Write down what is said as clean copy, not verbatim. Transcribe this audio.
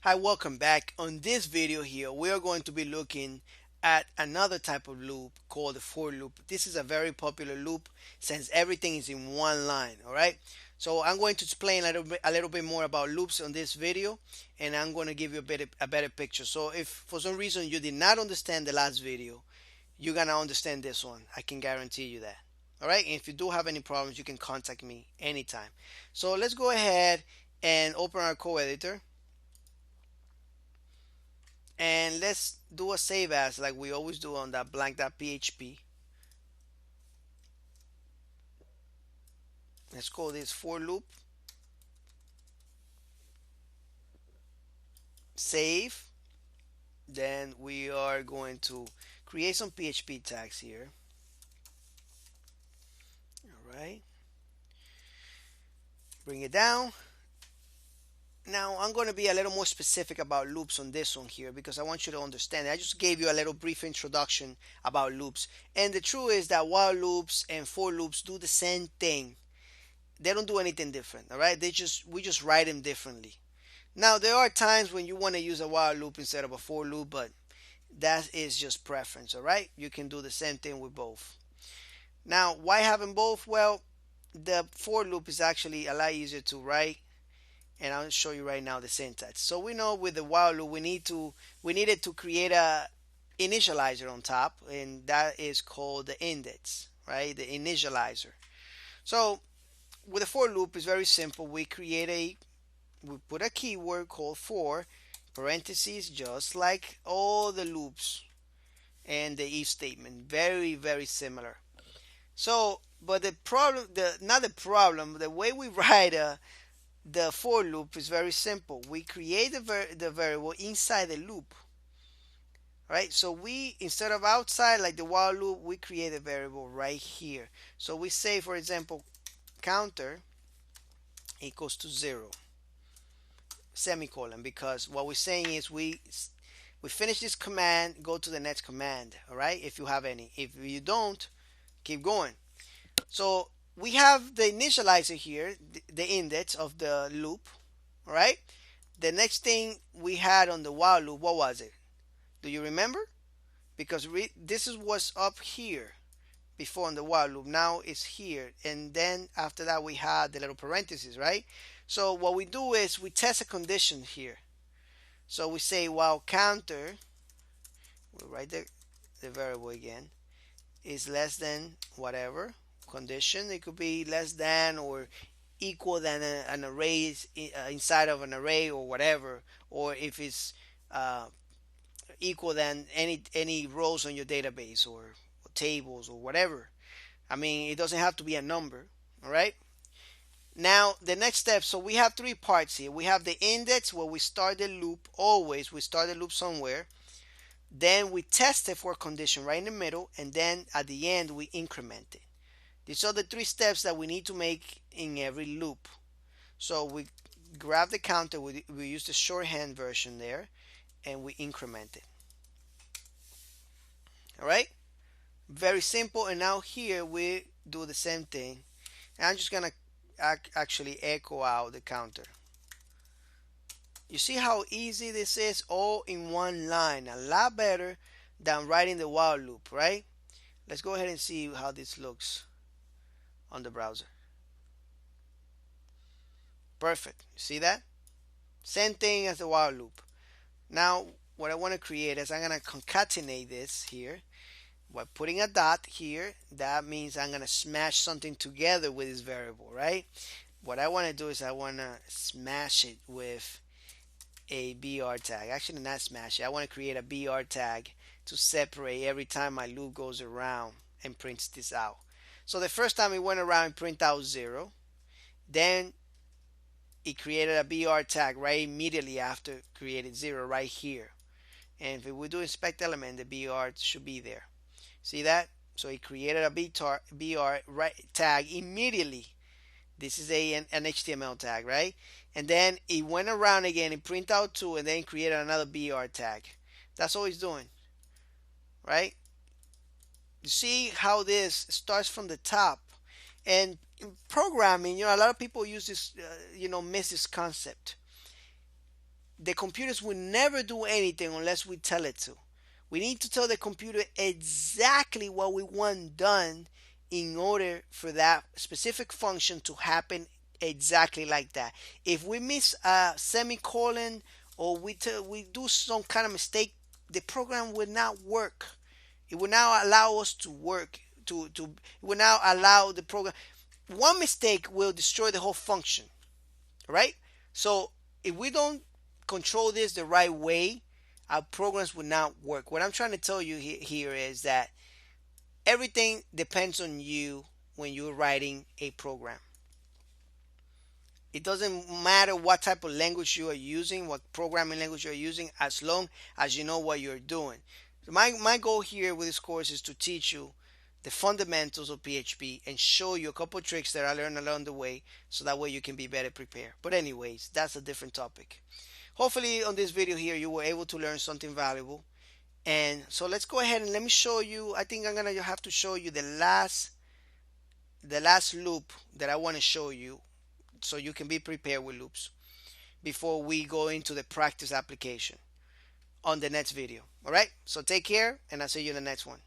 Hi, welcome back. On this video here, we are going to be looking at another type of loop called the for loop. This is a very popular loop since everything is in one line, all right? So I'm going to explain a little bit more about loops on this video, and I'm going to give you a better picture. So if for some reason you did not understand the last video, you're going to understand this one. I can guarantee you that. All right? And if you do have any problems, you can contact me anytime. So let's go ahead and open our co-editor. And let's do a save as like we always do on that blank.php. Let's call this for loop. Save. Then we are going to create some PHP tags here. All right. Bring it down. Now I'm going to be a little more specific about loops on this one here because I want you to understand. I just gave you a little brief introduction about loops. And the truth is that while loops and for loops do the same thing, they don't do anything different. All right. We just write them differently. Now there are times when you want to use a while loop instead of a for loop, but that is just preference. All right. You can do the same thing with both. Now why having both? Well, the for loop is actually a lot easier to write, and I'll show you right now the syntax. So we know with the while loop we needed to create a initializer on top, and that is called the index, right? The initializer. So with a for loop is very simple. We put a keyword called for parentheses, just like all the loops and the if statement. Very similar. So but the problem, the way we write the for loop is very simple. We create the variable inside the loop, right? So we, instead of outside like the while loop, we create a variable right here. So we say, for example, counter equals to 0, semicolon, because what we're saying is we finish this command, go to the next command. All right, if you have any. If you don't, keep going. So we have the initializer here, the index of the loop. All right. The next thing we had on the while loop, what was it? Do you remember? Because this is what's up here before on the while loop. Now it's here, and then after that we had the little parentheses, right? So what we do is we test a condition here. So we say while counter, we'll write the variable again, is less than whatever condition. It could be less than or equal than an array inside of an array or whatever, or if it's equal than any rows on your database or tables or whatever. I mean, it doesn't have to be a number. All right. Now the next step. So we have three parts here. We have the index where we start the loop. Always we start the loop somewhere. Then we test it for a condition right in the middle, and then at the end we increment it. These are the three steps that we need to make in every loop. So we grab the counter, we use the shorthand version there, and we increment it. All right, very simple. And now here we do the same thing, and I'm just gonna actually echo out the counter. You see how easy this is, all in one line. A lot better than writing the while loop, right? Let's go ahead and see how this looks on the browser. Perfect. You see that? Same thing as the while loop. Now what I want to create is I'm going to concatenate this here by putting a dot here. That means I'm going to smash something together with this variable, right? What I want to do is I want to smash it with a br tag. Actually, not smash it. I want to create a br tag to separate every time my loop goes around and prints this out. So the first time it went around and print out 0, then it created a br tag right immediately after created 0 right here. And if we do inspect element, the br should be there. See that? So it created a br tag immediately. This is an HTML tag, right? And then it went around again and print out 2, and then created another br tag. That's all it's doing, right? You see how this starts from the top. And in programming, a lot of people use this, miss this concept. the computers will never do anything unless we tell it to. We need to tell the computer exactly what we want done in order for that specific function to happen exactly like that. If we miss a semicolon or we do some kind of mistake, the program will not work. It will now allow us to work. It will now allow the program. One mistake will destroy the whole function, right? So if we don't control this the right way, our programs will not work. What I'm trying to tell you here is that everything depends on you when you're writing a program. It doesn't matter what type of language you are using, what programming language you're using, as long as you know what you're doing. So my goal here with this course is to teach you the fundamentals of PHP and show you a couple of tricks that I learned along the way so that way you can be better prepared. But anyways, that's a different topic. Hopefully on this video here you were able to learn something valuable. And so let's go ahead and let me show you. I think I'm gonna have to show you the last loop that I want to show you so you can be prepared with loops before we go into the practice application on the next video. All right, so take care and I'll see you in the next one.